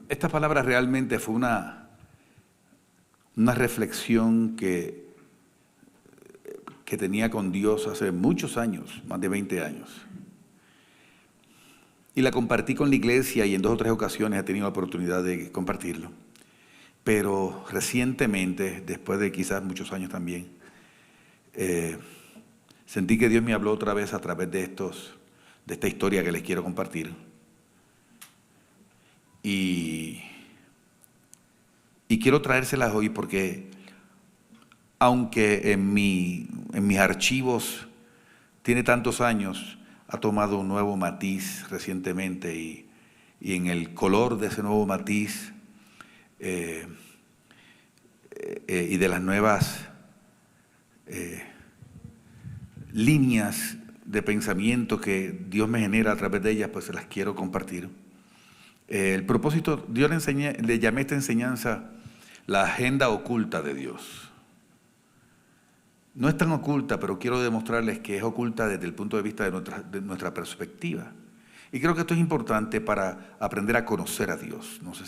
esta palabra realmente fue una reflexión que tenía con Dios hace muchos años, más de 20 años. Y la compartí con la iglesia y en 2 o 3 ocasiones he tenido la oportunidad de compartirlo. Pero recientemente, después de quizás muchos años también, sentí que Dios me habló otra vez a través de esta historia que les quiero compartir. Y quiero traérselas hoy porque, aunque en mis archivos tiene tantos años, ha tomado un nuevo matiz recientemente y en el color de ese nuevo matiz y de las nuevas líneas de pensamiento que Dios me genera a través de ellas, pues se las quiero compartir. El propósito, Dios le llamé a esta enseñanza la agenda oculta de Dios. No es tan oculta, pero quiero demostrarles que es oculta desde el punto de vista de nuestra perspectiva. Y creo que esto es importante para aprender a conocer a Dios. No sé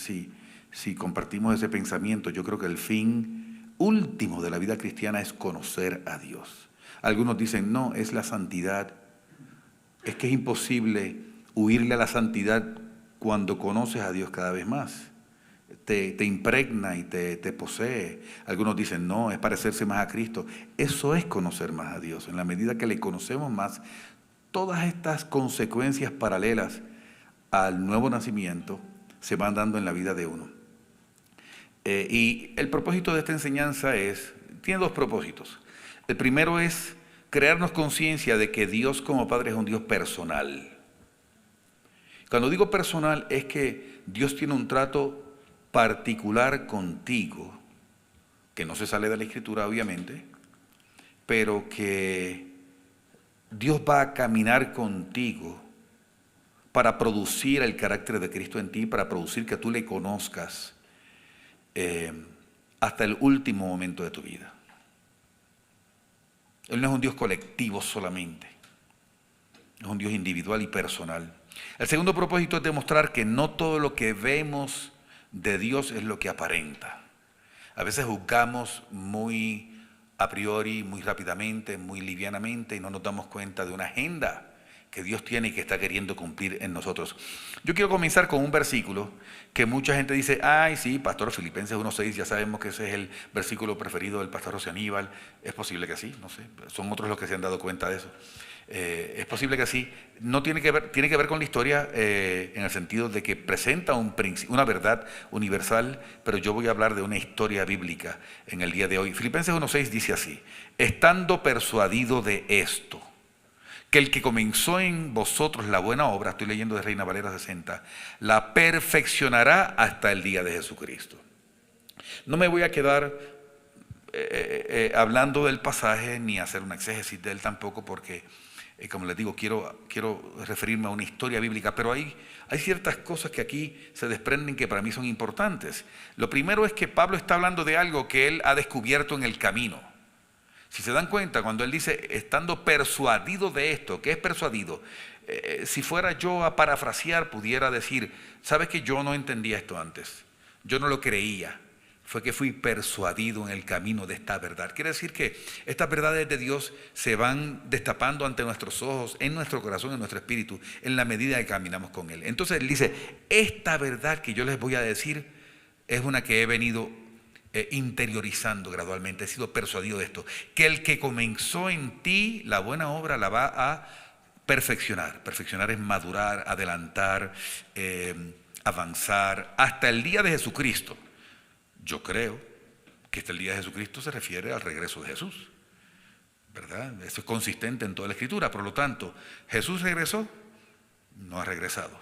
si compartimos ese pensamiento. Yo creo que el fin último de la vida cristiana es conocer a Dios. Algunos dicen, no, es la santidad. Es que es imposible huirle a la santidad cuando conoces a Dios cada vez más. Te impregna y te posee. Algunos dicen, no, es parecerse más a Cristo. Eso es conocer más a Dios. En la medida que le conocemos más, todas estas consecuencias paralelas al nuevo nacimiento se van dando en la vida de uno. Y el propósito de esta enseñanza tiene 2 propósitos. El primero es crearnos conciencia de que Dios como Padre es un Dios personal. Cuando digo personal es que Dios tiene un trato particular contigo, que no se sale de la Escritura obviamente, pero que Dios va a caminar contigo para producir el carácter de Cristo en ti, para producir que tú le conozcas hasta el último momento de tu vida. Él no es un Dios colectivo solamente, es un Dios individual y personal. El segundo propósito es demostrar que no todo lo que vemos de Dios es lo que aparenta. A veces juzgamos muy a priori, muy rápidamente, muy livianamente y no nos damos cuenta de una agenda que Dios tiene y que está queriendo cumplir en nosotros. Yo quiero comenzar con un versículo que mucha gente dice, ay sí, pastor, Filipenses 1:6, ya sabemos que ese es el versículo preferido del pastor José Aníbal. Es posible que sí, no sé, son otros los que se han dado cuenta de eso. Es posible que sí. No tiene que ver con la historia en el sentido de que presenta una verdad universal, pero yo voy a hablar de una historia bíblica en el día de hoy. Filipenses 1:6 dice así: estando persuadido de esto, que el que comenzó en vosotros la buena obra, estoy leyendo de Reina Valera 60, la perfeccionará hasta el día de Jesucristo. No me voy a quedar hablando del pasaje ni hacer una exégesis de él tampoco, porque como les digo, quiero referirme a una historia bíblica, pero hay ciertas cosas que aquí se desprenden que para mí son importantes. Lo primero es que Pablo está hablando de algo que él ha descubierto en el camino. Si se dan cuenta, cuando él dice, estando persuadido de esto, ¿qué es persuadido? Si fuera yo a parafrasear, pudiera decir, ¿sabes que yo no entendía esto antes? Yo no lo creía. Fue que fui persuadido en el camino de esta verdad. Quiere decir que estas verdades de Dios se van destapando ante nuestros ojos, en nuestro corazón, en nuestro espíritu, en la medida que caminamos con Él. Entonces Él dice, esta verdad que yo les voy a decir es una que he venido interiorizando gradualmente, he sido persuadido de esto, que el que comenzó en ti la buena obra la va a perfeccionar. Perfeccionar es madurar, adelantar, avanzar, hasta el día de Jesucristo. Yo creo que hasta el día de Jesucristo se refiere al regreso de Jesús, ¿verdad? Eso es consistente en toda la Escritura. Por lo tanto, ¿Jesús regresó? No ha regresado,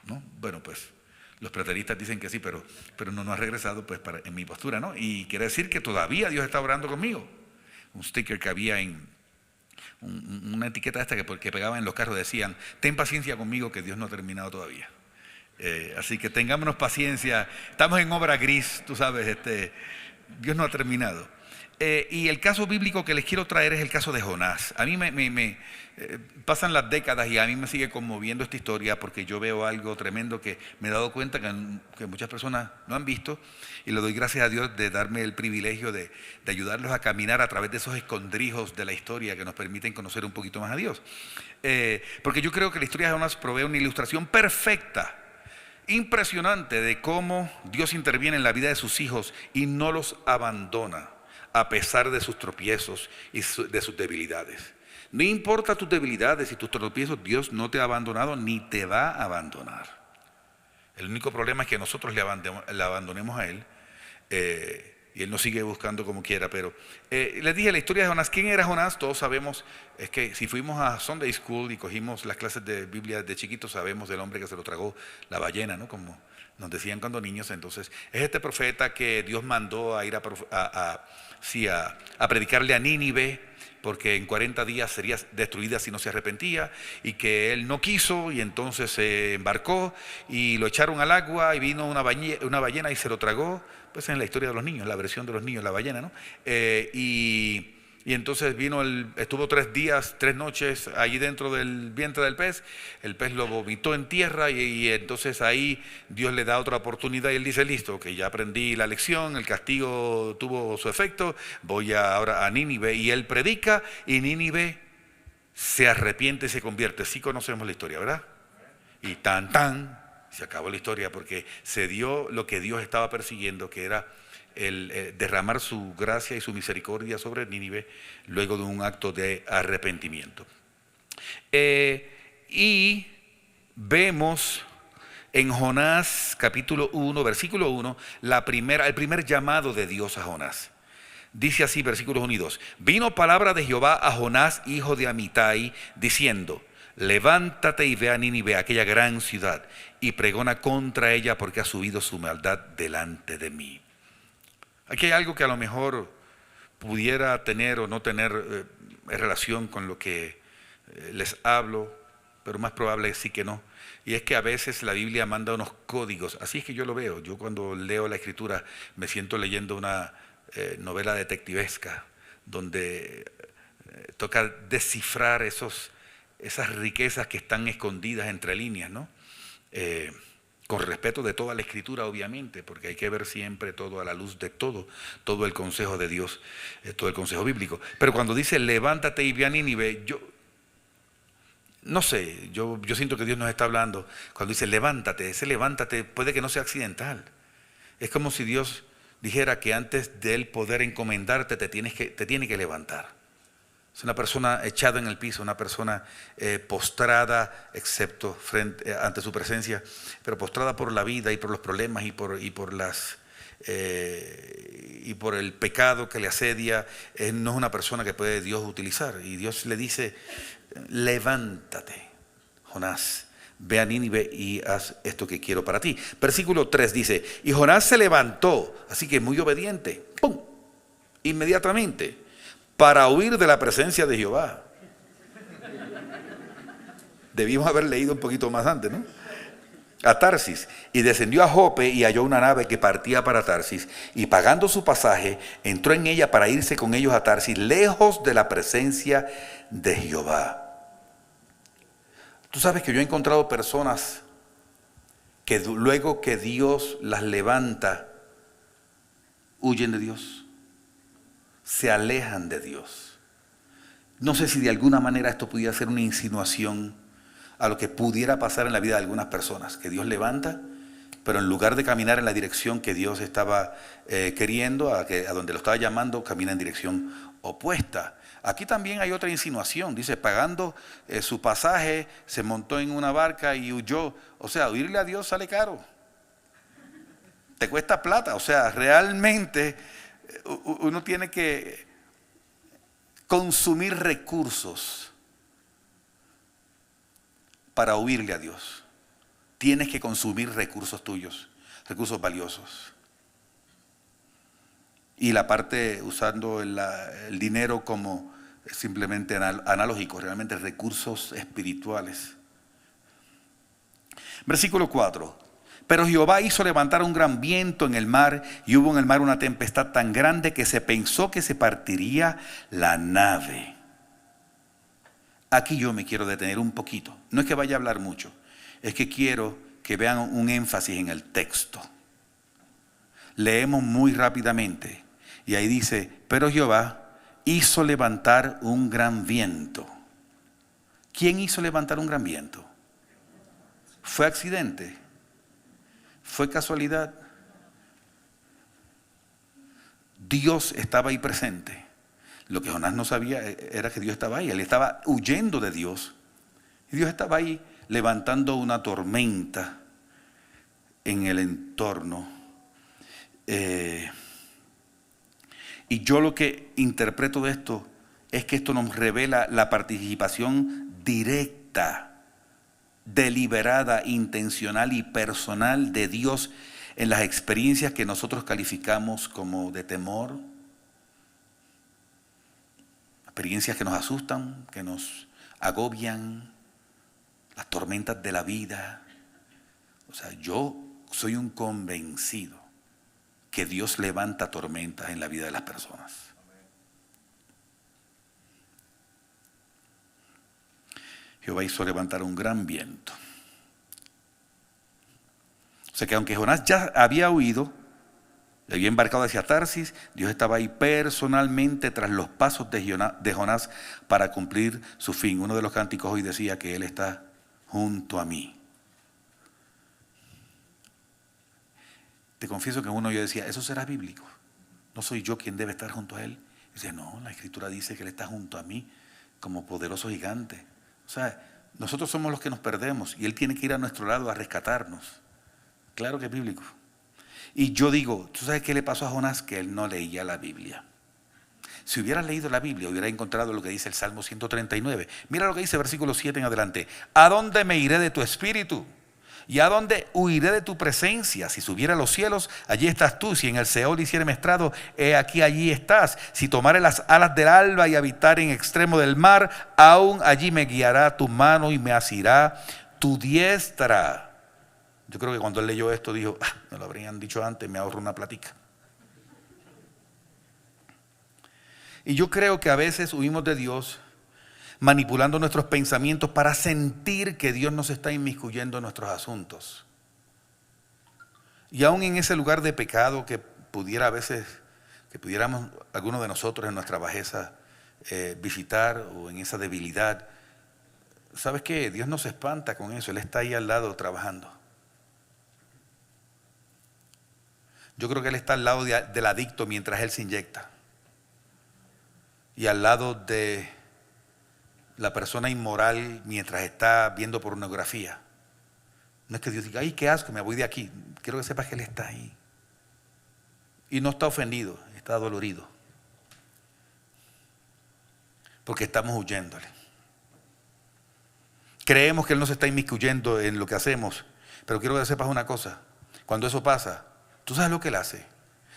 ¿no? Bueno, pues los preteristas dicen que sí, pero no ha regresado, pues en mi postura, ¿no? Y quiere decir que todavía Dios está obrando conmigo. Un sticker que había en una etiqueta esta que pegaba en los carros decían, ten paciencia conmigo que Dios no ha terminado todavía. Así que tengámonos paciencia, estamos en obra gris, tú sabes, Dios no ha terminado. Y el caso bíblico que les quiero traer es el caso de Jonás. A mí me pasan las décadas y a mí me sigue conmoviendo esta historia porque yo veo algo tremendo que me he dado cuenta que muchas personas no han visto, y le doy gracias a Dios de darme el privilegio de ayudarlos a caminar a través de esos escondrijos de la historia que nos permiten conocer un poquito más a Dios. Porque yo creo que la historia de Jonás provee una ilustración perfecta, impresionante, de cómo Dios interviene en la vida de sus hijos y no los abandona a pesar de sus tropiezos y de sus debilidades. No importa tus debilidades y tus tropiezos, Dios no te ha abandonado ni te va a abandonar. El único problema es que nosotros le abandonemos a Él, y Él nos sigue buscando como quiera. Pero les dije la historia de Jonás. ¿Quién era Jonás? Todos sabemos. Es que si fuimos a Sunday School y cogimos las clases de Biblia de chiquitos, sabemos del hombre que se lo tragó la ballena, ¿no? Como nos decían cuando niños. Entonces es este profeta que Dios mandó a ir a predicarle a Nínive, porque en 40 días sería destruida si no se arrepentía, y que él no quiso, y entonces se embarcó y lo echaron al agua y vino una ballena y se lo tragó. Pues en la historia de los niños, la versión de los niños, la ballena, ¿no? Y entonces estuvo 3 días, 3 noches allí dentro del vientre del pez. El pez lo vomitó en tierra y entonces ahí Dios le da otra oportunidad y él dice: listo, que ya aprendí la lección, el castigo tuvo su efecto, voy ahora a Nínive. Y él predica y Nínive se arrepiente y se convierte. Sí conocemos la historia, ¿verdad? Y se acabó la historia, porque se dio lo que Dios estaba persiguiendo, que era el derramar su gracia y su misericordia sobre Nínive luego de un acto de arrepentimiento. Y vemos en Jonás capítulo 1, versículo 1, el primer llamado de Dios a Jonás. Dice así, versículos 1 y 2: vino palabra de Jehová a Jonás, hijo de Amitai, diciendo: levántate y ve a Nínive, aquella gran ciudad, y pregona contra ella, porque ha subido su maldad delante de mí. Aquí hay algo que a lo mejor pudiera tener o no tener relación con lo que les hablo, pero más probable sí que no. Y es que a veces la Biblia manda unos códigos. Así es que yo lo veo. Yo cuando leo la Escritura me siento leyendo una novela detectivesca, donde toca descifrar esas riquezas que están escondidas entre líneas, ¿no? Con respeto de toda la Escritura, obviamente, porque hay que ver siempre todo a la luz de todo el consejo de Dios, todo el consejo bíblico. Pero cuando dice levántate y ve a Nínive, yo no sé, yo siento que Dios nos está hablando. Cuando dice levántate, ese levántate puede que no sea accidental. Es como si Dios dijera que antes de Él poder encomendarte te tiene que levantar. Es una persona echada en el piso, una persona postrada, excepto ante su presencia, pero postrada por la vida y por los problemas y por el pecado que le asedia. No es una persona que puede Dios utilizar. Y Dios le dice: levántate, Jonás, ve a Nínive y haz esto que quiero para ti. Versículo 3 dice: y Jonás se levantó, así que muy obediente, ¡pum!, inmediatamente, para huir de la presencia de Jehová. Debimos haber leído un poquito más antes, ¿no? A Tarsis, y descendió a Jope y halló una nave que partía para Tarsis, y pagando su pasaje entró en ella para irse con ellos a Tarsis, lejos de la presencia de Jehová. Tú sabes que yo he encontrado personas que luego que Dios las levanta, huyen de Dios, se alejan de Dios. No sé si de alguna manera esto pudiera ser una insinuación a lo que pudiera pasar en la vida de algunas personas, que Dios levanta, pero en lugar de caminar en la dirección que Dios estaba queriendo, a donde lo estaba llamando, camina en dirección opuesta. Aquí también hay otra insinuación. Dice: pagando su pasaje, se montó en una barca y huyó. O sea, huirle a Dios sale caro. Te cuesta plata. O sea, realmente uno tiene que consumir recursos para huirle a Dios. Tienes que consumir recursos tuyos, recursos valiosos. Y la parte usando el dinero como simplemente analógico, realmente recursos espirituales. Versículo 4. Pero Jehová hizo levantar un gran viento en el mar, y hubo en el mar una tempestad tan grande que se pensó que se partiría la nave. Aquí yo me quiero detener un poquito. No es que vaya a hablar mucho, es que quiero que vean un énfasis en el texto. Leemos muy rápidamente y ahí dice, pero Jehová hizo levantar un gran viento. ¿Quién hizo levantar un gran viento? ¿Fue accidente? ¿Fue casualidad? Dios estaba ahí presente. Lo que Jonás no sabía era que Dios estaba ahí. Él estaba huyendo de Dios. Y Dios estaba ahí levantando una tormenta en el entorno. Y yo lo que interpreto de esto es que esto nos revela la participación directa, deliberada, intencional y personal de Dios en las experiencias que nosotros calificamos como de temor, experiencias que nos asustan, que nos agobian, las tormentas de la vida. O sea, yo soy un convencido que Dios levanta tormentas en la vida de las personas. Jehová hizo levantar un gran viento. O sea que aunque Jonás ya había huido, había embarcado hacia Tarsis, Dios estaba ahí personalmente tras los pasos de Jonás para cumplir su fin. Uno de los cánticos hoy decía que Él está junto a mí. Te confieso que uno yo decía, ¿eso será bíblico? ¿No soy yo quien debe estar junto a Él? Y decía, no, la Escritura dice que Él está junto a mí como poderoso gigante. O sea, nosotros somos los que nos perdemos y Él tiene que ir a nuestro lado a rescatarnos. Claro que es bíblico. Y yo digo, ¿tú sabes qué le pasó a Jonás? Que él no leía la Biblia. Si hubiera leído la Biblia, hubiera encontrado lo que dice el Salmo 139. Mira lo que dice versículo 7 en adelante. ¿A dónde me iré de tu espíritu? ¿Y a dónde huiré de tu presencia? Si subiera a los cielos, allí estás tú. Si en el Seol hiciere estrado, he aquí allí estás. Si tomare las alas del alba y habitar en extremo del mar, aún allí me guiará tu mano y me asirá tu diestra. Yo creo que cuando él leyó esto dijo, me lo habrían dicho antes, me ahorro una platica. Y yo creo que a veces huimos de Dios manipulando nuestros pensamientos para sentir que Dios nos está inmiscuyendo en nuestros asuntos. Y aún en ese lugar de pecado que pudiera a veces, que pudiéramos algunos de nosotros en nuestra bajeza visitar o en esa debilidad, ¿sabes qué? Dios no se espanta con eso, Él está ahí al lado trabajando. Yo creo que Él está al lado del adicto mientras él se inyecta. Y al lado de la persona inmoral mientras está viendo pornografía. No es que Dios diga, ay, qué asco, me voy de aquí. Quiero que sepas que Él está ahí. Y no está ofendido, está dolorido. Porque estamos huyéndole. Creemos que Él nos está inmiscuyendo en lo que hacemos. Pero quiero que sepas una cosa. Cuando eso pasa, ¿tú sabes lo que Él hace?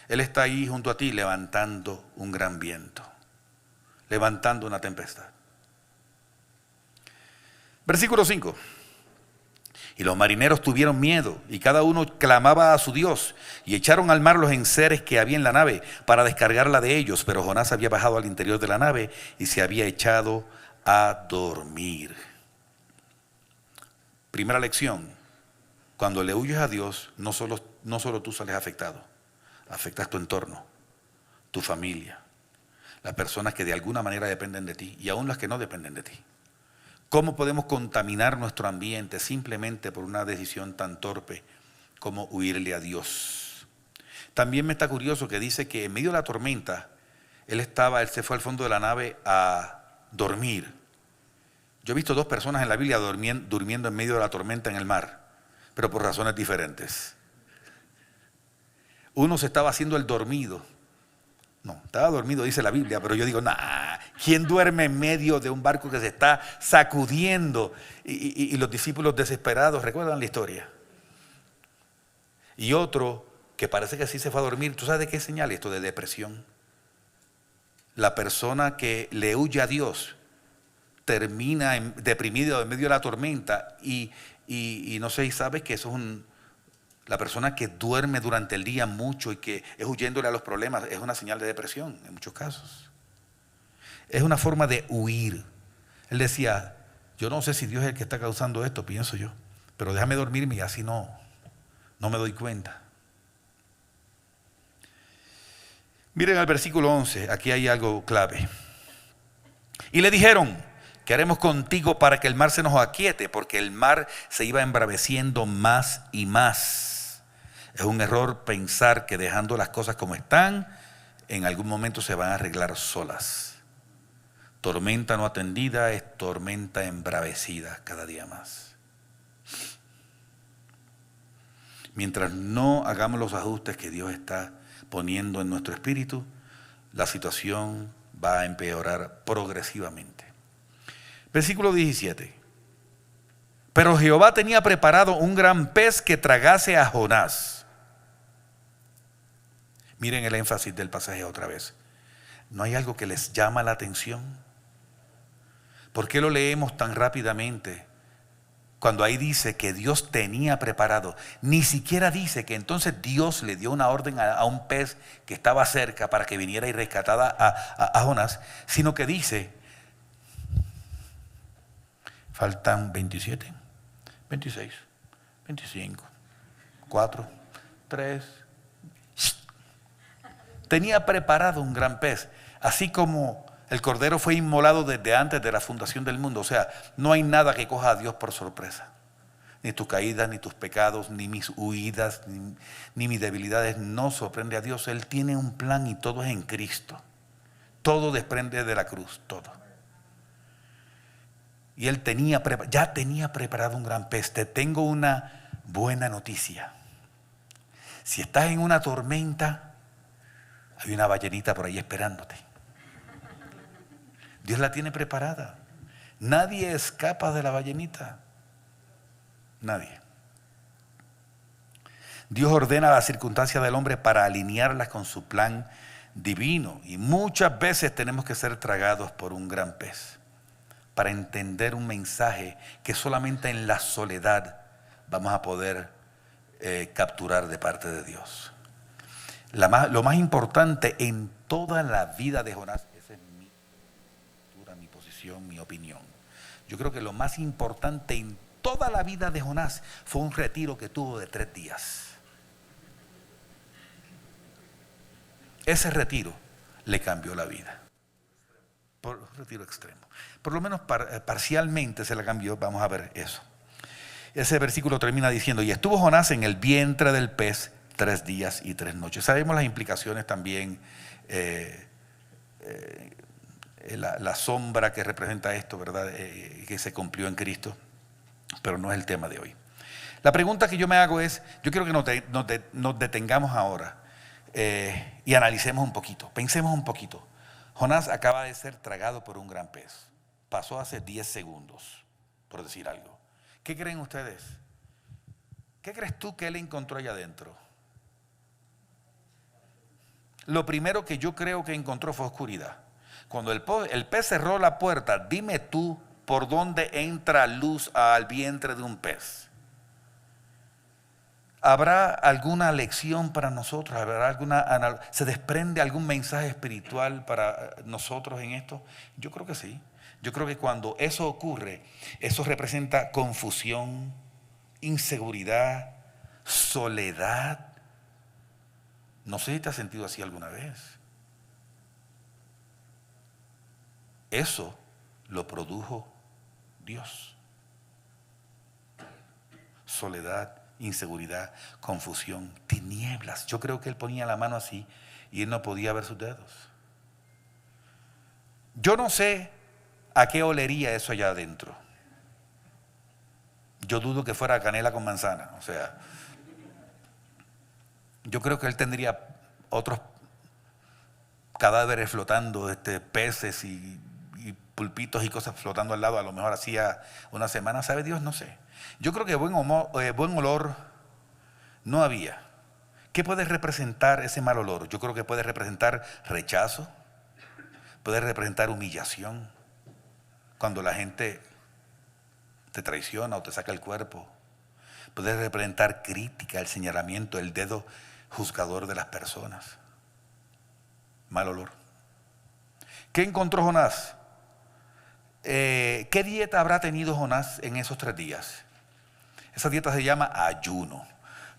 Él está ahí junto a ti levantando un gran viento. Levantando una tempestad. Versículo 5. Y los marineros tuvieron miedo y cada uno clamaba a su Dios y echaron al mar los enseres que había en la nave para descargarla de ellos. Pero Jonás había bajado al interior de la nave y se había echado a dormir. Primera lección. Cuando le huyes a Dios, no solo tú sales afectado. Afectas tu entorno, tu familia, las personas que de alguna manera dependen de ti y aún las que no dependen de ti. ¿Cómo podemos contaminar nuestro ambiente simplemente por una decisión tan torpe como huirle a Dios? También me está curioso que dice que en medio de la tormenta, él se fue al fondo de la nave a dormir. Yo he visto dos personas en la Biblia durmiendo en medio de la tormenta en el mar, pero por razones diferentes. Uno se estaba haciendo el dormido. No, estaba dormido, dice la Biblia, pero yo digo, ¿quién duerme en medio de un barco que se está sacudiendo? Y los discípulos desesperados, ¿recuerdan la historia? Y otro que parece que sí se fue a dormir. ¿Tú sabes de qué señala esto? De depresión. La persona que le huye a Dios termina deprimido en medio de la tormenta y no sé si sabes que eso es La persona que duerme durante el día mucho y que es huyéndole a los problemas es una señal de depresión en muchos casos. Es una forma de huir. Él decía, yo no sé si Dios es el que está causando esto, pienso yo, pero déjame dormirme y así no me doy cuenta. Miren al versículo 11, aquí hay algo clave. Y le dijeron, ¿qué haremos contigo para que el mar se nos aquiete? Porque el mar se iba embraveciendo más y más. Es un error pensar que dejando las cosas como están, en algún momento se van a arreglar solas. Tormenta no atendida es tormenta embravecida cada día más. Mientras no hagamos los ajustes que Dios está poniendo en nuestro espíritu, la situación va a empeorar progresivamente. Versículo 17. Pero Jehová tenía preparado un gran pez que tragase a Jonás. Miren el énfasis del pasaje otra vez. ¿No hay algo que les llama la atención? ¿Por qué lo leemos tan rápidamente? Cuando ahí dice que Dios tenía preparado, ni siquiera dice que entonces Dios le dio una orden a un pez que estaba cerca para que viniera y rescatara a Jonás, sino que dice, faltan 27, 26, 25, 4, 3. Tenía preparado un gran pez, así como el cordero fue inmolado desde antes de la fundación del mundo. O sea, no hay nada que coja a Dios por sorpresa. Ni tus caídas, ni tus pecados, ni mis huidas, ni mis debilidades no sorprende a Dios. Él tiene un plan y todo es en Cristo. Todo desprende de la cruz, todo. Y Él ya tenía preparado un gran pez. Te tengo una buena noticia. Si estás en una tormenta, hay una ballenita por ahí esperándote. Dios la tiene preparada. Nadie escapa de la ballenita. Nadie. Dios ordena las circunstancias del hombre para alinearlas con su plan divino. Y muchas veces tenemos que ser tragados por un gran pez para entender un mensaje que solamente en la soledad vamos a poder capturar de parte de Dios. Lo más importante en toda la vida de Jonás, esa es mi posición, mi opinión. Yo creo que lo más importante en toda la vida de Jonás fue un retiro que tuvo de 3 días. Ese retiro le cambió la vida. Por un retiro extremo. Por lo menos parcialmente se la cambió. Vamos a ver eso. Ese versículo termina diciendo, y estuvo Jonás en el vientre del pez 3 días y 3 noches. Sabemos las implicaciones también, la sombra que representa esto, ¿verdad? Que se cumplió en Cristo, pero no es el tema de hoy. La pregunta que yo me hago es, yo quiero que nos detengamos ahora y analicemos un poquito, pensemos un poquito. Jonás acaba de ser tragado por un gran pez. Pasó hace 10 segundos, por decir algo. ¿Qué creen ustedes? ¿Qué crees tú que él encontró allá adentro? Lo primero que yo creo que encontró fue oscuridad. Cuando el pez cerró la puerta, dime tú por dónde entra luz al vientre de un pez. ¿Habrá alguna lección para nosotros? ¿Se desprende algún mensaje espiritual para nosotros en esto? Yo creo que sí. Yo creo que cuando eso ocurre, eso representa confusión, inseguridad, soledad. No sé si te has sentido así alguna vez. Eso lo produjo Dios. Soledad, inseguridad, confusión, tinieblas. Yo creo que él ponía la mano así y él no podía ver sus dedos. Yo no sé a qué olería eso allá adentro. Yo dudo que fuera canela con manzana. O sea, yo creo que él tendría otros cadáveres flotando, peces y pulpitos y cosas flotando al lado. A lo mejor hacía una semana, ¿sabe Dios? No sé. Yo creo que buen olor no había. ¿Qué puede representar ese mal olor? Yo creo que puede representar rechazo, puede representar humillación, cuando la gente te traiciona o te saca el cuerpo. puede representar crítica, el señalamiento, el dedo juzgador de las personas. Mal olor. ¿Qué encontró Jonás? ¿Qué dieta habrá tenido Jonás en esos 3 días? Esa dieta se llama ayuno,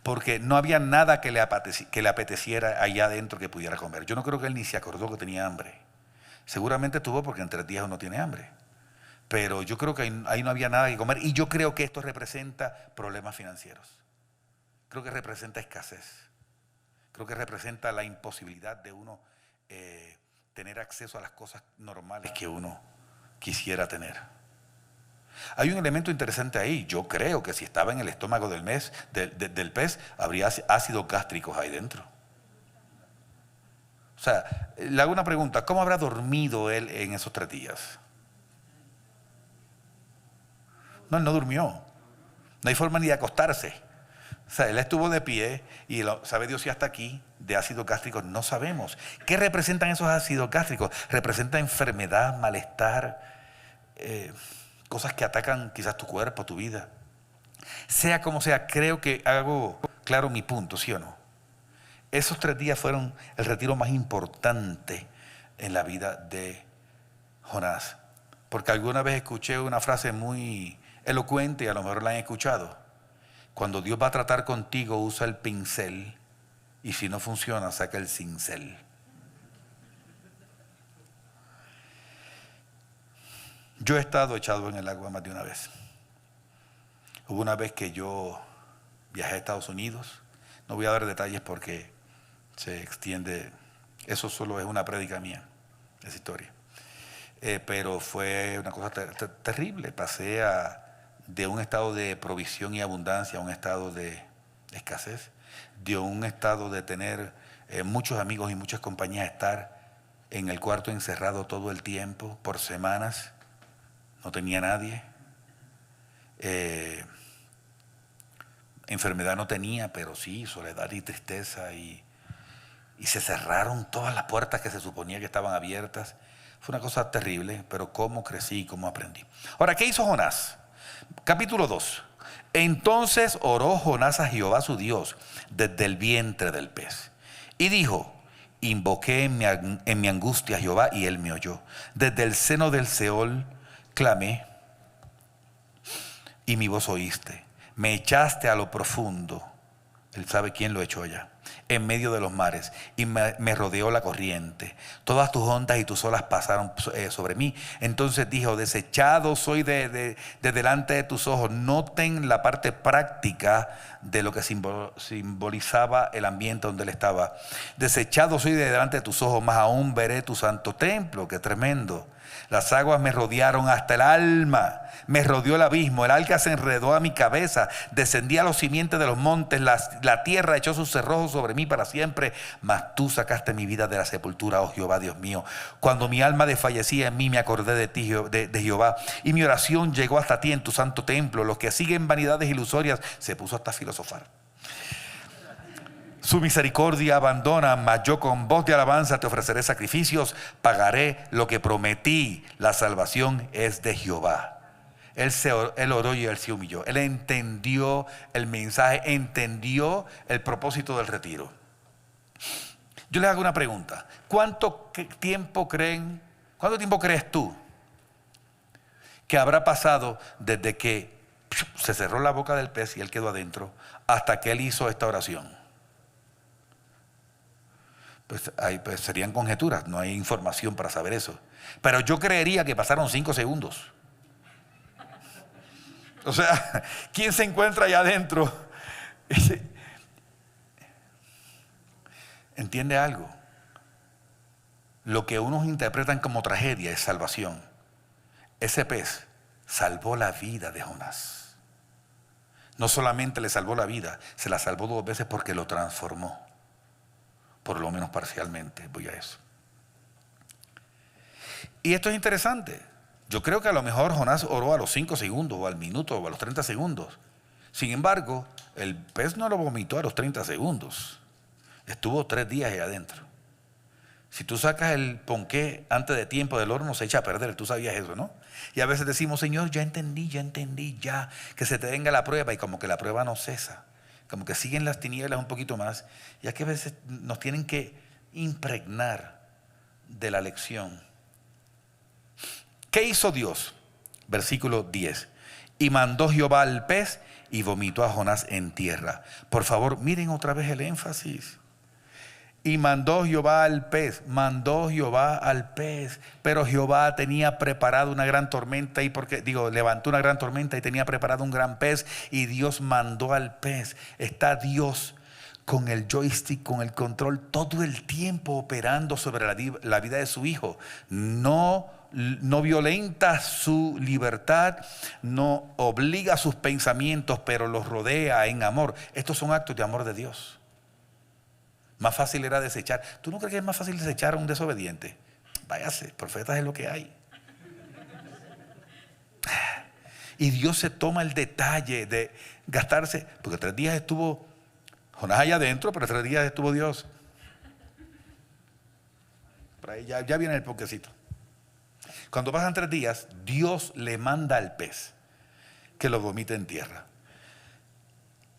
porque no había nada que le apeteciera allá adentro que pudiera comer. Yo no creo que él ni se acordó que tenía hambre. Seguramente tuvo, porque en 3 días uno tiene hambre. Pero yo creo que ahí no había nada que comer, y yo creo que esto representa problemas financieros. Creo que representa escasez. Creo que representa la imposibilidad de uno tener acceso a las cosas normales que uno quisiera tener. Hay un elemento interesante ahí. Yo creo que si estaba en el estómago del pez, habría ácidos gástricos ahí dentro. O sea, le hago una pregunta: ¿cómo habrá dormido él en esos 3 días? No, él no durmió. No hay forma ni de acostarse. O sea, él estuvo de pie y sabe Dios si hasta aquí de ácidos gástricos no sabemos. ¿Qué representan esos ácidos gástricos? Representa enfermedad, malestar, cosas que atacan quizás tu cuerpo, tu vida. Sea como sea, creo que hago claro mi punto, ¿sí o no? Esos 3 días fueron el retiro más importante en la vida de Jonás. Porque alguna vez escuché una frase muy elocuente, y a lo mejor la han escuchado: cuando Dios va a tratar contigo, usa el pincel, y si no funciona, saca el cincel. Yo he estado echado en el agua más de una vez. Hubo una vez que yo viajé a Estados Unidos. No voy a dar detalles porque se extiende. Eso solo es una prédica mía, esa historia. Pero fue una cosa terrible. Pasé de un estado de provisión y abundancia a un estado de escasez. De un estado de tener muchos amigos y muchas compañías, estar en el cuarto encerrado todo el tiempo, por semanas. No tenía nadie. Enfermedad no tenía, pero sí soledad y tristeza, y se cerraron todas las puertas que se suponía que estaban abiertas. Fue una cosa terrible, pero cómo crecí y cómo aprendí. Ahora, ¿qué hizo Jonás? Capítulo 2. Entonces oró Jonás a Jehová su Dios desde el vientre del pez, y dijo: invoqué en mi angustia a Jehová, y él me oyó. Desde el seno del Seol clamé, y mi voz oíste. Me echaste a lo profundo. Él sabe quién lo echó allá. En medio de los mares, y me rodeó la corriente. Todas tus ondas y tus olas pasaron sobre mí. Entonces dijo: desechado soy de delante de tus ojos. Noten la parte práctica de lo que simbolizaba el ambiente donde él estaba. Desechado soy de delante de tus ojos, mas aún veré tu santo templo. Qué tremendo. Las aguas me rodearon hasta el alma, me rodeó el abismo, el arca se enredó a mi cabeza, descendí a los cimientos de los montes, la tierra echó sus cerrojos sobre mí para siempre, mas tú sacaste mi vida de la sepultura, oh Jehová, Dios mío. Cuando mi alma desfallecía en mí, me acordé de ti, de Jehová, y mi oración llegó hasta ti en tu santo templo. Los que siguen vanidades ilusorias, se puso hasta a filosofar. Su misericordia abandona, mas yo con voz de alabanza te ofreceré sacrificios, pagaré lo que prometí. La salvación es de Jehová. Él oró y él se humilló. Él entendió el mensaje, entendió el propósito del retiro. Yo les hago una pregunta: ¿cuánto tiempo crees tú que habrá pasado desde que se cerró la boca del pez y él quedó adentro hasta que él hizo esta oración? Pues serían conjeturas, no hay información para saber eso. Pero yo creería que pasaron 5 segundos. O sea, ¿quién se encuentra allá adentro? ¿Entiende algo? Lo que unos interpretan como tragedia es salvación. Ese pez salvó la vida de Jonás. No solamente le salvó la vida, se la salvó 2 veces porque lo transformó. Por lo menos parcialmente, voy a eso. Y esto es interesante. Yo creo que a lo mejor Jonás oró a los 5 segundos, o al minuto, o a los 30 segundos. Sin embargo, el pez no lo vomitó a los 30 segundos. Estuvo 3 días ahí adentro. Si tú sacas el ponqué antes de tiempo del horno, se echa a perder. Tú sabías eso, ¿no? Y a veces decimos, Señor, ya entendí, ya. Que se te venga la prueba, y como que la prueba no cesa. Como que siguen las tinieblas un poquito más. Y aquí a veces nos tienen que impregnar de la lección. ¿Qué hizo Dios? Versículo 10. Y mandó Jehová al pez y vomitó a Jonás en tierra. Por favor, miren otra vez el énfasis. Y mandó Jehová al pez, pero Jehová tenía preparado una gran tormenta, levantó una gran tormenta y tenía preparado un gran pez, y Dios mandó al pez. Está Dios con el joystick, con el control, todo el tiempo operando sobre la vida de su hijo. No violenta su libertad, no obliga sus pensamientos, pero los rodea en amor. Estos son actos de amor de Dios. Más fácil era desechar. ¿Tú no crees que es más fácil desechar a un desobediente? Váyase, profetas es lo que hay. Y Dios se toma el detalle de gastarse, porque 3 días estuvo Jonás allá adentro, pero 3 días estuvo Dios. Por ahí ya viene el poquecito. Cuando pasan 3 días, Dios le manda al pez que lo vomite en tierra.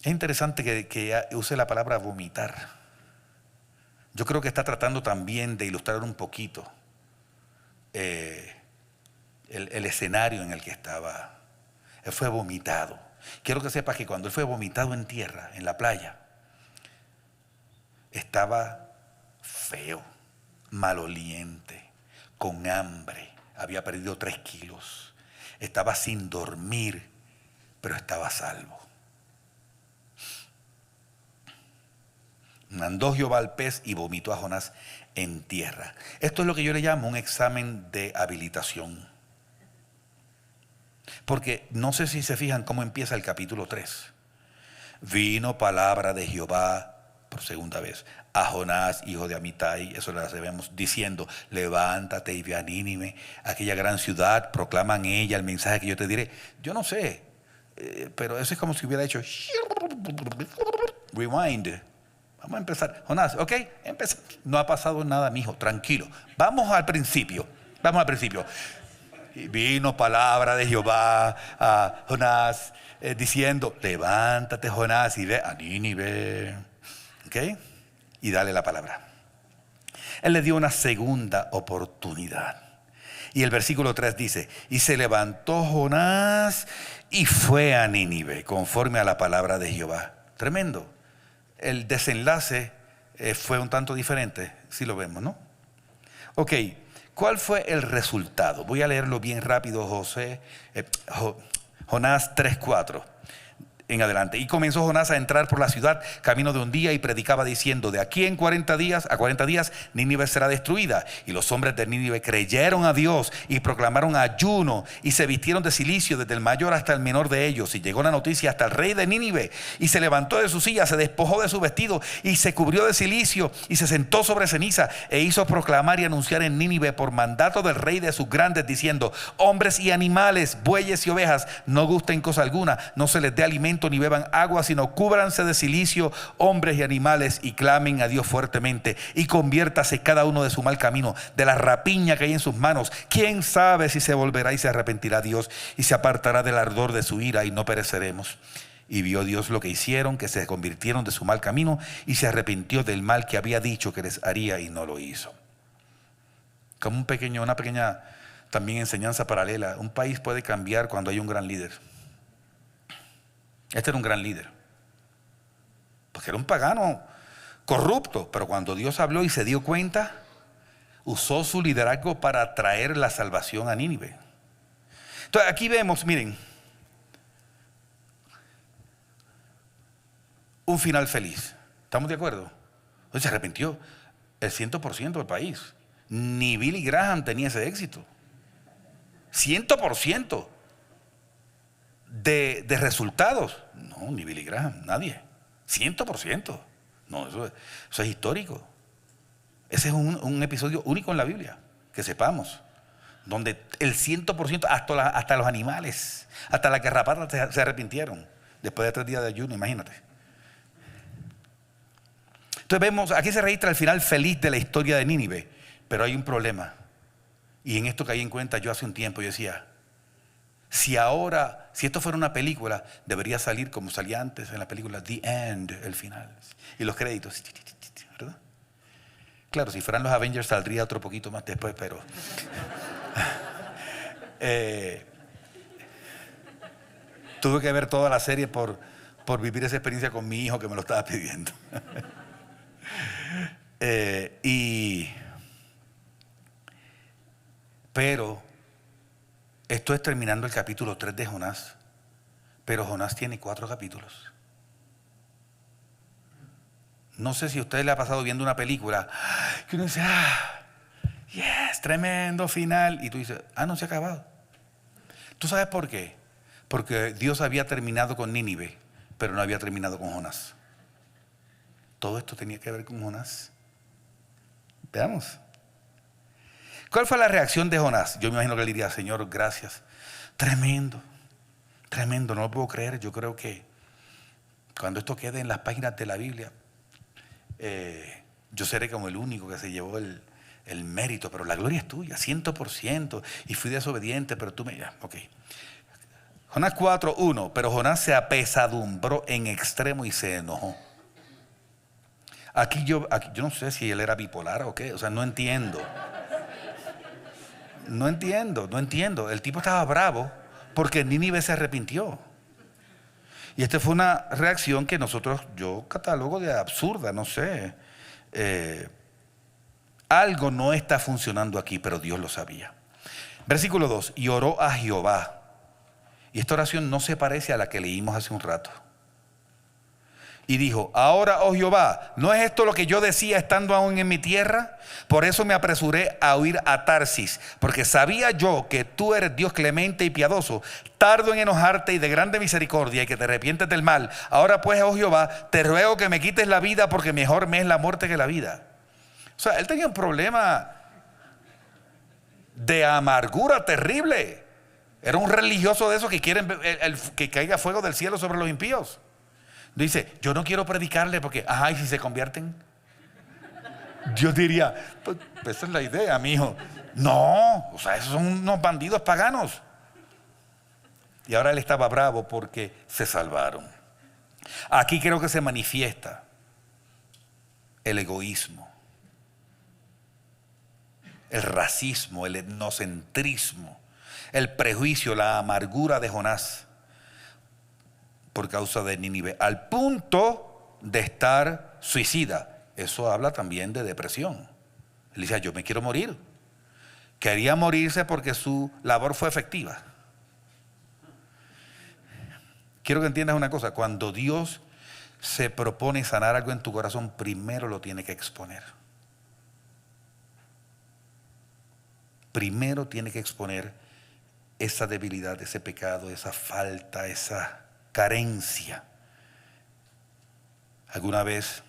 Es interesante que use la palabra vomitar. Yo creo que está tratando también de ilustrar un poquito el escenario en el que estaba. Él fue vomitado. Quiero que sepas que cuando él fue vomitado en tierra, en la playa, estaba feo, maloliente, con hambre, había perdido 3 kilos, estaba sin dormir, pero estaba a salvo. Mandó Jehová al pez y vomitó a Jonás en tierra. Esto es lo que yo le llamo un examen de habilitación. Porque no sé si se fijan cómo empieza el capítulo 3. Vino palabra de Jehová por segunda vez a Jonás, hijo de Amitai, eso lo sabemos, diciendo: levántate y ve a Nínive, aquella gran ciudad, proclama en ella el mensaje que yo te diré. Yo no sé, pero eso es como si hubiera hecho rewind. Vamos a empezar. Jonás, ok, empezamos. No ha pasado nada, mijo, tranquilo. Vamos al principio. Y vino palabra de Jehová a Jonás, diciendo: levántate, Jonás, y ve a Nínive. Ok, y dale la palabra. Él le dio una segunda oportunidad. Y el versículo 3 dice: y se levantó Jonás y fue a Nínive, conforme a la palabra de Jehová. Tremendo. El desenlace fue un tanto diferente, si lo vemos, ¿no? Ok, ¿cuál fue el resultado? Voy a leerlo bien rápido, Jonás 3:4 en adelante. Y comenzó Jonás a entrar por la ciudad camino de un día, y predicaba diciendo: de aquí a 40 días Nínive será destruida. Y los hombres de Nínive creyeron a Dios y proclamaron ayuno, y se vistieron de cilicio desde el mayor hasta el menor de ellos. Y llegó la noticia hasta el rey de Nínive, y se levantó de su silla, se despojó de su vestido y se cubrió de cilicio, y se sentó sobre ceniza, e hizo proclamar y anunciar en Nínive por mandato del rey de sus grandes, diciendo: hombres y animales, bueyes y ovejas, no gusten cosa alguna, no se les dé alimento ni beban agua, sino cúbranse de cilicio, hombres y animales, y clamen a Dios fuertemente, y conviértase cada uno de su mal camino, de la rapiña que hay en sus manos. Quién sabe si se volverá y se arrepentirá Dios, y se apartará del ardor de su ira, y no pereceremos. Y vio Dios lo que hicieron, que se convirtieron de su mal camino, y se arrepintió del mal que había dicho que les haría, y no lo hizo. Como una pequeña también enseñanza paralela. Un país puede cambiar cuando hay un gran líder. Este era un gran líder, porque era un pagano corrupto, pero cuando Dios habló y se dio cuenta, usó su liderazgo para traer la salvación a Nínive. Entonces aquí vemos, miren, un final feliz. ¿Estamos de acuerdo? Entonces se arrepintió el 100% del país. Ni Billy Graham tenía ese éxito. 100% de resultados. No, ni Billy Graham, nadie. 100%. No, eso es histórico. Ese es un episodio único en la Biblia, que sepamos, donde el 100%, hasta los animales, hasta las garrapatas se arrepintieron después de 3 días de ayuno, imagínate. Entonces vemos, aquí se registra el final feliz de la historia de Nínive. Pero hay un problema. Y en esto caí en cuenta yo hace un tiempo. Yo decía, si esto fuera una película, debería salir como salía antes en la película The End, el final. Y los créditos, ¿verdad? Claro, si fueran los Avengers saldría otro poquito más después, pero... tuve que ver toda la serie por vivir esa experiencia con mi hijo que me lo estaba pidiendo. Pero esto es terminando el capítulo 3 de Jonás. Pero Jonás tiene 4 capítulos. No sé si a usted le ha pasado viendo una película que uno dice, yes, tremendo final. Y tú dices, no se ha acabado. ¿Tú sabes por qué? Porque Dios había terminado con Nínive, pero no había terminado con Jonás. Todo esto tenía que ver con Jonás. Veamos. ¿Cuál fue la reacción de Jonás? Yo me imagino que le diría, Señor, gracias. Tremendo, tremendo, no lo puedo creer. Yo creo que cuando esto quede en las páginas de la Biblia, yo seré como el único que se llevó el mérito, pero la gloria es tuya, 100%. Y fui desobediente, pero tú me... Ok. Jonás 4:1, pero Jonás se apesadumbró en extremo y se enojó. Aquí yo no sé si él era bipolar o qué, o sea, no entiendo. No entiendo. El tipo estaba bravo porque Nínive se arrepintió. Y esta fue una reacción que yo catalogo de absurda, no sé. Algo no está funcionando aquí, pero Dios lo sabía. Versículo 2, y oró a Jehová. Y esta oración no se parece a la que leímos hace un rato. Y dijo, ahora, oh Jehová, ¿no es esto lo que yo decía estando aún en mi tierra? Por eso me apresuré a huir a Tarsis, porque sabía yo que tú eres Dios clemente y piadoso, tardo en enojarte y de grande misericordia, y que te arrepientes del mal. Ahora pues, oh Jehová, te ruego que me quites la vida, porque mejor me es la muerte que la vida. O sea, él tenía un problema de amargura terrible. Era un religioso de esos que quieren que caiga fuego del cielo sobre los impíos. Dice, yo no quiero predicarle porque, ¿y si se convierten? Dios diría, pues esa es la idea, mi hijo. No, o sea, esos son unos bandidos paganos. Y ahora él estaba bravo porque se salvaron. Aquí creo que se manifiesta el egoísmo, el racismo, el etnocentrismo, el prejuicio, la amargura de Jonás por causa de Nínive, al punto de estar suicida. Eso habla también de depresión. Él dice, yo me quiero morir. Quería morirse porque su labor fue efectiva. Quiero que entiendas una cosa, cuando Dios se propone sanar algo en tu corazón, primero lo tiene que exponer. Primero tiene que exponer esa debilidad, ese pecado, esa falta, esa carencia. Alguna vez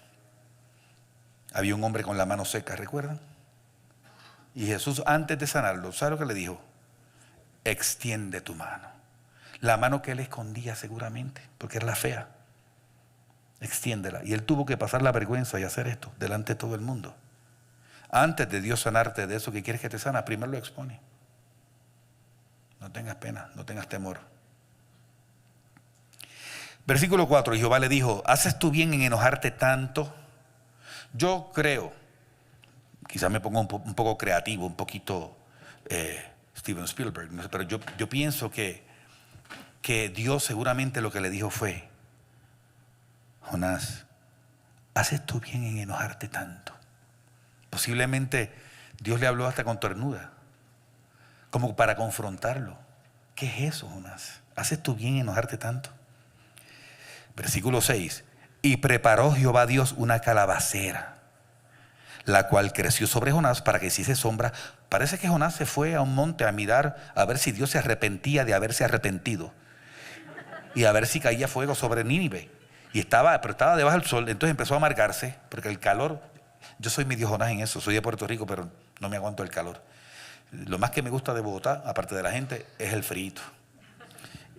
había un hombre con la mano seca, ¿recuerdan? Y Jesús, antes de sanarlo, ¿sabe lo que le dijo? Extiende tu mano. La mano que él escondía seguramente, porque era la fea. Extiéndela. Y él tuvo que pasar la vergüenza y hacer esto delante de todo el mundo. Antes de Dios sanarte de eso que quieres que te sana, primero lo expone. No tengas pena, no tengas temor. Versículo 4, y Jehová le dijo, ¿haces tú bien en enojarte tanto? Yo creo, quizás me pongo un poco creativo, un poquito Steven Spielberg, no sé, pero yo pienso que Dios seguramente lo que le dijo fue, Jonás, ¿haces tú bien en enojarte tanto? Posiblemente Dios le habló hasta con ternura, como para confrontarlo. ¿Qué es eso, Jonás? ¿Haces tú bien en enojarte tanto? Versículo 6, y preparó Jehová Dios una calabacera, la cual creció sobre Jonás para que hiciese sombra. Parece que Jonás se fue a un monte a mirar a ver si Dios se arrepentía de haberse arrepentido y a ver si caía fuego sobre Nínive. Pero estaba debajo del sol, entonces empezó a amargarse porque el calor, yo soy medio Jonás en eso, soy de Puerto Rico, pero no me aguanto el calor. Lo más que me gusta de Bogotá, aparte de la gente, es el frío.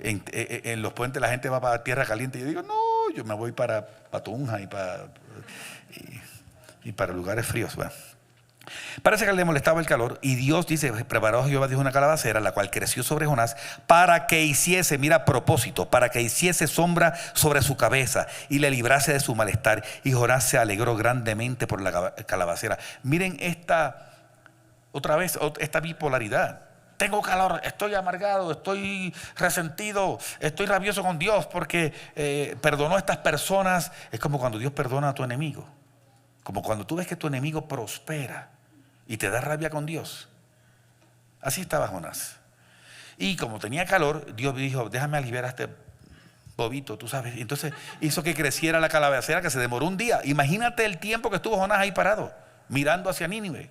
En los puentes la gente va para tierra caliente y yo digo, no, yo me voy para Tunja y para lugares fríos. Bueno. Parece que le molestaba el calor y Dios dice, preparó Jehová Dios una calabacera, la cual creció sobre Jonás para que hiciese, mira propósito, para que hiciese sombra sobre su cabeza y le librase de su malestar. Y Jonás se alegró grandemente por la calabacera. Miren otra vez esta bipolaridad. Tengo calor, estoy amargado, estoy resentido, estoy rabioso con Dios porque perdonó a estas personas. Es como cuando Dios perdona a tu enemigo. Como cuando tú ves que tu enemigo prospera y te da rabia con Dios. Así estaba Jonás. Y como tenía calor, Dios dijo, déjame aliviar a este bobito, tú sabes. Y entonces hizo que creciera la calabacera, que se demoró un día. Imagínate el tiempo que estuvo Jonás ahí parado, mirando hacia Nínive.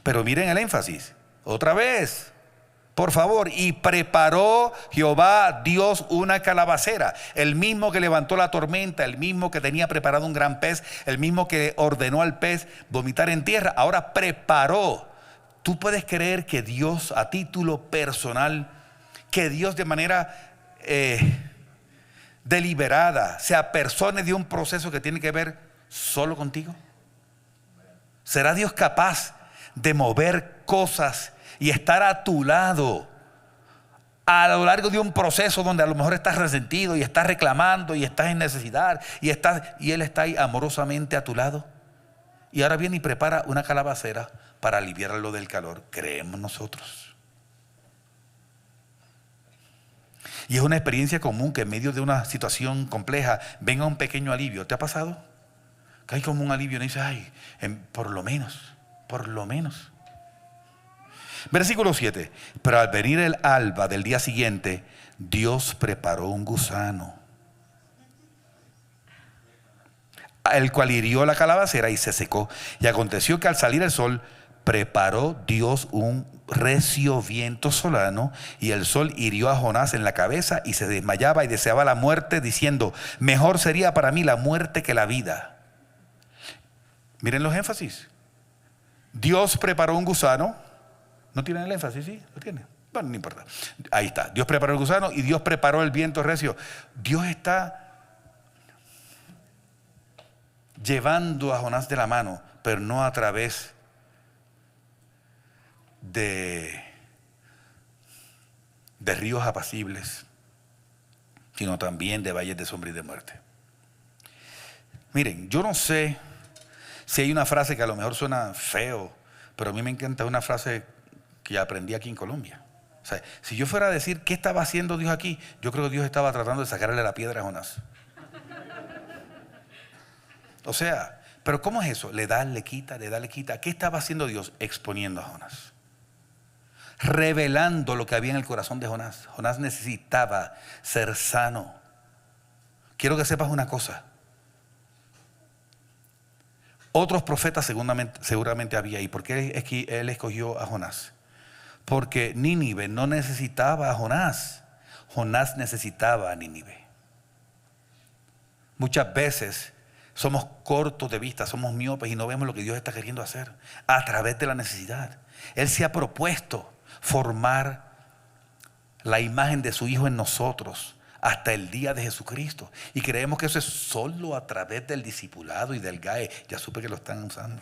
Pero miren el énfasis. Otra vez. Por favor, y preparó Jehová Dios una calabacera, el mismo que levantó la tormenta, el mismo que tenía preparado un gran pez, el mismo que ordenó al pez vomitar en tierra, ahora preparó. Tú puedes creer que Dios a título personal, que Dios de manera deliberada se apersone de un proceso que tiene que ver solo contigo. ¿Será Dios capaz de mover cosas y estar a tu lado a lo largo de un proceso donde a lo mejor estás resentido y estás reclamando y estás en necesidad y Él está ahí amorosamente a tu lado? Y ahora viene y prepara una calabacera para aliviarlo del calor. Creemos nosotros. Y es una experiencia común que en medio de una situación compleja venga un pequeño alivio. ¿Te ha pasado? Que hay como un alivio y dices, ay, por lo menos. Versículo 7. Pero al venir el alba del día siguiente, Dios preparó un gusano, el cual hirió la calabacera y se secó. Y aconteció que al salir el sol, preparó Dios un recio viento solano, y el sol hirió a Jonás en la cabeza y se desmayaba y deseaba la muerte, diciendo, mejor sería para mí la muerte que la vida. Miren los énfasis. Dios preparó un gusano. ¿No tienen el énfasis? ¿Sí? ¿Lo tienen? Bueno, no importa. Ahí está. Dios preparó el gusano y Dios preparó el viento recio. Dios está llevando a Jonás de la mano, pero no a través de ríos apacibles, sino también de valles de sombra y de muerte. Miren, yo no sé si hay una frase que a lo mejor suena feo, pero a mí me encanta una frase que aprendí aquí en Colombia. O sea, si yo fuera a decir qué estaba haciendo Dios aquí, yo creo que Dios estaba tratando de sacarle la piedra a Jonás. O sea, pero ¿cómo es eso? Le da, le quita. ¿Qué estaba haciendo Dios? Exponiendo a Jonás, revelando lo que había en el corazón de Jonás. Jonás necesitaba ser sano. Quiero que sepas una cosa. Otros profetas seguramente había. ¿Y por qué es que él escogió a Jonás? Porque Nínive no necesitaba a Jonás. Jonás necesitaba a Nínive. Muchas veces somos cortos de vista, somos miopes y no vemos lo que Dios está queriendo hacer a través de la necesidad. Él se ha propuesto formar la imagen de su Hijo en nosotros hasta el día de Jesucristo. Y creemos que eso es solo a través del discipulado y del GAE. Ya supe que lo están usando.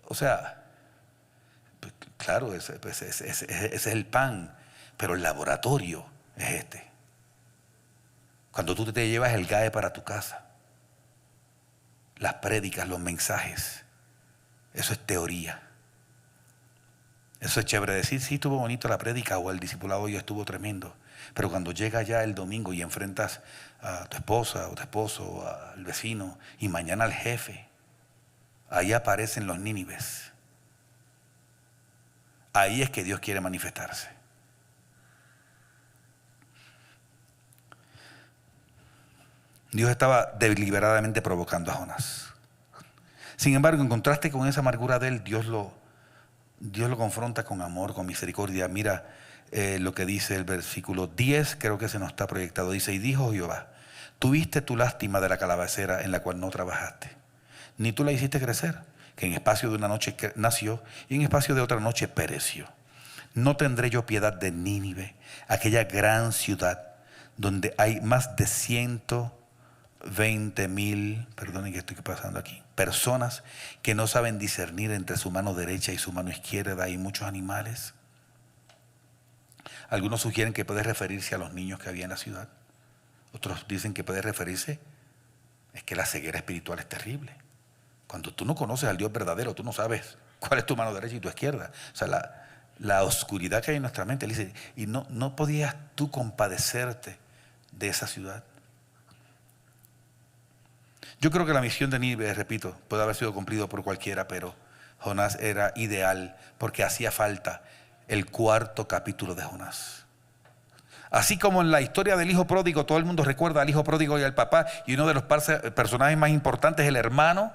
O sea, pues, claro, ese es el pan, pero el laboratorio es este. Cuando tú te llevas el GAE para tu casa, las prédicas, los mensajes, eso es teoría. Eso es chévere decir, sí, estuvo bonito la prédica o el discipulado hoy estuvo tremendo. Pero cuando llega ya el domingo y enfrentas a tu esposa o tu esposo, o al vecino y mañana al jefe, ahí aparecen los nínives. Ahí es que Dios quiere manifestarse. Dios estaba deliberadamente provocando a Jonás. Sin embargo, en contraste con esa amargura de él, Dios lo confronta con amor, con misericordia. Mira lo que dice el versículo 10, creo que se nos está proyectado. Dice, y dijo Jehová, tuviste tu lástima de la calabacera en la cual no trabajaste, ni tú la hiciste crecer, que en espacio de una noche nació y en espacio de otra noche pereció. No tendré yo piedad de Nínive, aquella gran ciudad donde hay más de 20,000, perdonen que estoy pasando aquí, personas que no saben discernir entre su mano derecha y su mano izquierda. Hay muchos animales. Algunos sugieren que puede referirse a los niños que había en la ciudad. Otros dicen que puede referirse, es que la ceguera espiritual es terrible. Cuando tú no conoces al Dios verdadero, tú no sabes cuál es tu mano derecha y tu izquierda. O sea, la oscuridad que hay en nuestra mente. Él dice, y no podías tú compadecerte de esa ciudad. Yo creo que la misión de Nínive, repito, puede haber sido cumplido por cualquiera, pero Jonás era ideal porque hacía falta el 4.º capítulo de Jonás. Así como en la historia del hijo pródigo, todo el mundo recuerda al hijo pródigo y al papá, y uno de los personajes más importantes es el hermano.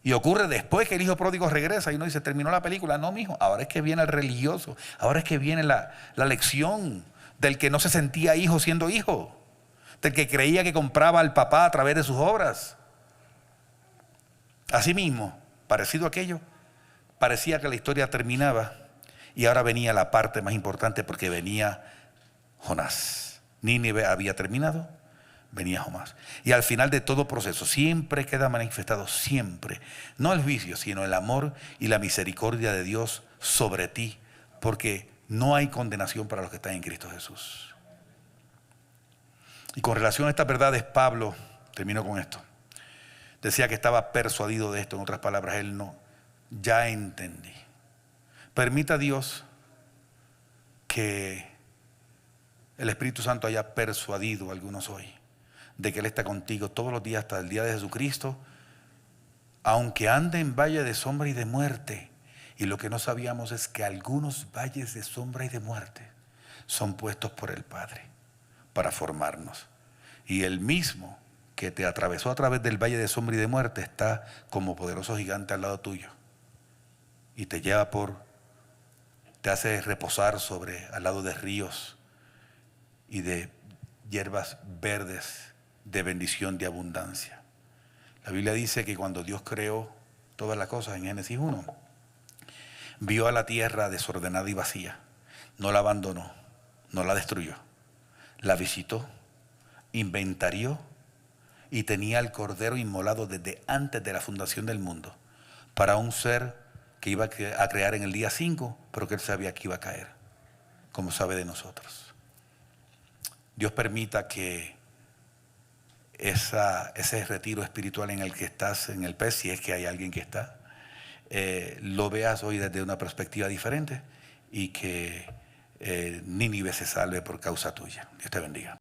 Y ocurre después que el hijo pródigo regresa y uno dice, terminó la película. No, mijo, ahora es que viene el religioso, ahora es que viene la lección del que no se sentía hijo siendo hijo, del que creía que compraba al papá a través de sus obras. Así mismo, parecido a aquello, parecía que la historia terminaba y ahora venía la parte más importante porque venía Jonás. Nínive había terminado, venía Jonás. Y al final de todo proceso siempre queda manifestado, siempre, no el juicio, sino el amor y la misericordia de Dios sobre ti, porque no hay condenación para los que están en Cristo Jesús. Y con relación a estas verdades, Pablo, terminó con esto, decía que estaba persuadido de esto. En otras palabras, él no, ya entendí. Permita a Dios que el Espíritu Santo haya persuadido a algunos hoy de que Él está contigo todos los días hasta el día de Jesucristo, aunque ande en valle de sombra y de muerte. Y lo que no sabíamos es que algunos valles de sombra y de muerte son puestos por el Padre para formarnos. Y el mismo que te atravesó a través del valle de sombra y de muerte está como poderoso gigante al lado tuyo y te lleva te hace reposar al lado de ríos y de hierbas verdes de bendición, de abundancia. La Biblia dice que cuando Dios creó todas las cosas en Génesis 1, vio a la tierra desordenada y vacía, no la abandonó, no la destruyó, la visitó, inventarió y tenía al cordero inmolado desde antes de la fundación del mundo para un ser que iba a crear en el día 5, pero que él sabía que iba a caer, como sabe de nosotros. Dios permita que ese retiro espiritual en el que estás, en el PES, si es que hay alguien que está, lo veas hoy desde una perspectiva diferente y que Nínive se salve por causa tuya. Dios te bendiga.